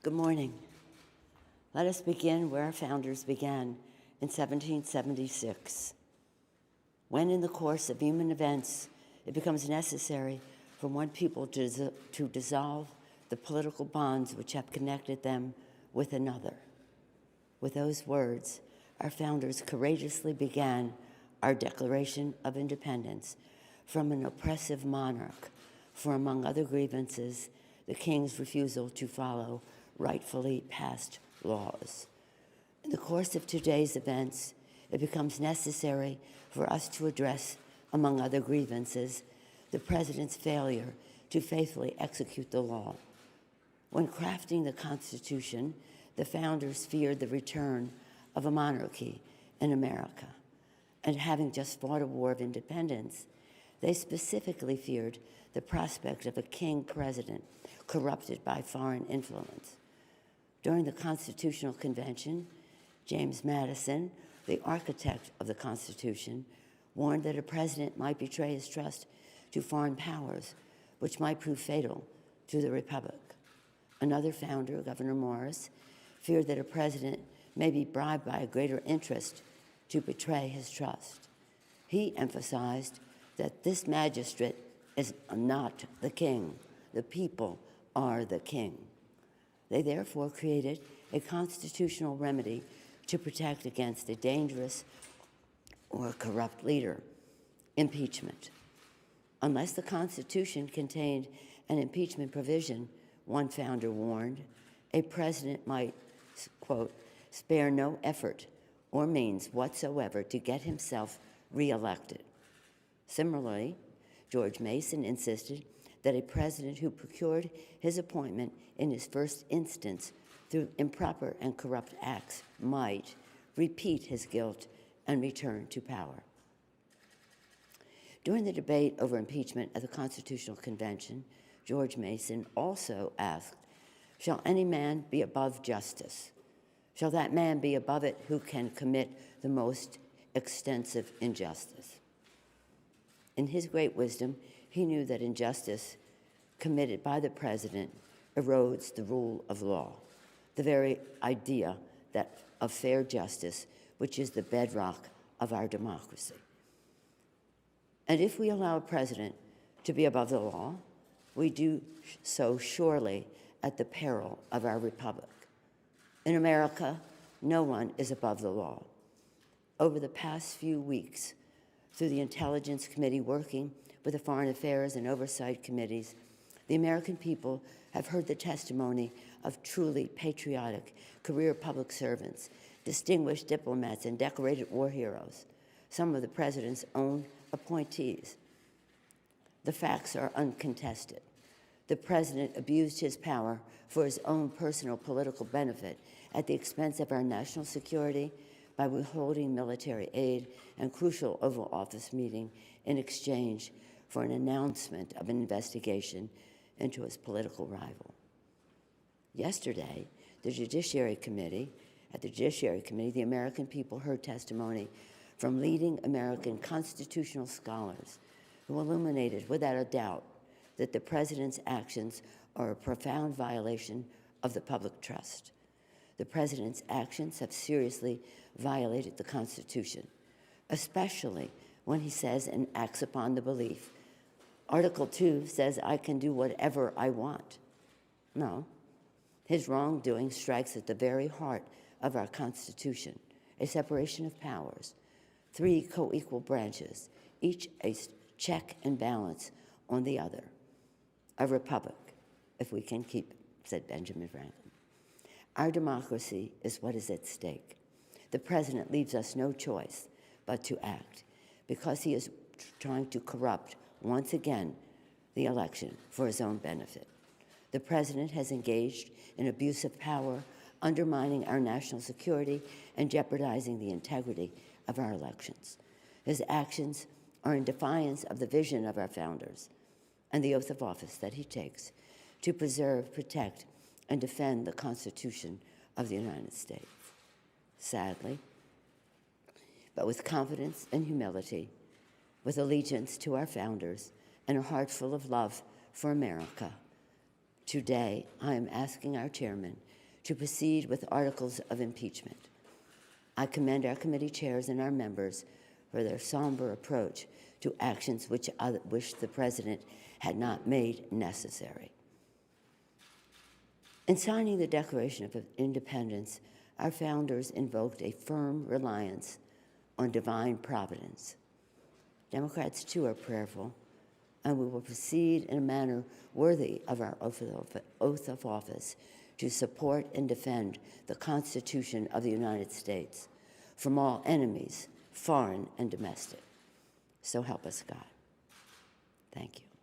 Good morning. Let us begin where our founders began in 1776, when in the course of human events it becomes necessary for one people to dissolve the political bonds which have connected them with another. With those words, our founders courageously began our Declaration of Independence from an oppressive monarch for, among other grievances, the king's refusal to follow rightfully passed laws. In the course of today's events, it becomes necessary for us to address, among other grievances, the president's failure to faithfully execute the law. When crafting the Constitution, the founders feared the return of a monarchy in America. And having just fought a war of independence, they specifically feared the prospect of a king president corrupted by foreign influence. During the Constitutional Convention, James Madison, the architect of the Constitution, warned that a president might betray his trust to foreign powers, which might prove fatal to the Republic. Another founder, Gouverneur Morris, feared that a president may be bribed by a greater interest to betray his trust. He emphasized that this magistrate is not the king. The people are the king. They therefore created a constitutional remedy to protect against a dangerous or corrupt leader: impeachment. Unless the Constitution contained an impeachment provision, one founder warned, a president might, quote, spare no effort or means whatsoever to get himself reelected. Similarly, George Mason insisted that a president who procured his appointment in his first instance through improper and corrupt acts might repeat his guilt and return to power. During the debate over impeachment at the Constitutional Convention, George Mason also asked, "Shall any man be above justice? Shall that man be above it who can commit the most extensive injustice?" In his great wisdom, he knew that injustice committed by the president erodes the rule of law, the very idea of fair justice, which is the bedrock of our democracy. And if we allow a president to be above the law, we do so surely at the peril of our republic. In America, no one is above the law. Over the past few weeks, through the Intelligence Committee working with the Foreign Affairs and Oversight Committees, the American people have heard the testimony of truly patriotic career public servants, distinguished diplomats, and decorated war heroes, some of the president's own appointees. The facts are uncontested. The president abused his power for his own personal political benefit at the expense of our national security by withholding military aid and crucial Oval Office meeting in exchange for an announcement of an investigation into his political rival. Yesterday, at the Judiciary Committee, the American people heard testimony from leading American constitutional scholars who illuminated without a doubt that the president's actions are a profound violation of the public trust. The president's actions have seriously violated the Constitution, especially when he says and acts upon the belief. Article 2 says, "I can do whatever I want." No, his wrongdoing strikes at the very heart of our Constitution, a separation of powers, 3 co-equal branches, each a check and balance on the other. A republic, if we can keep it, said Benjamin Franklin. Our democracy is what is at stake. The president leaves us no choice but to act, because he is trying to corrupt, once again, the election for his own benefit. The president has engaged in abuse of power, undermining our national security and jeopardizing the integrity of our elections. His actions are in defiance of the vision of our founders and the oath of office that he takes to preserve, protect, and defend the Constitution of the United States. Sadly, but with confidence and humility, with allegiance to our founders, and a heart full of love for America, today I am asking our chairman to proceed with articles of impeachment. I commend our committee chairs and our members for their somber approach to actions which I wish the President had not made necessary. In signing the Declaration of Independence, our founders invoked a firm reliance on divine providence. Democrats, too, are prayerful, and we will proceed in a manner worthy of our oath of office to support and defend the Constitution of the United States from all enemies, foreign and domestic. So help us God. Thank you.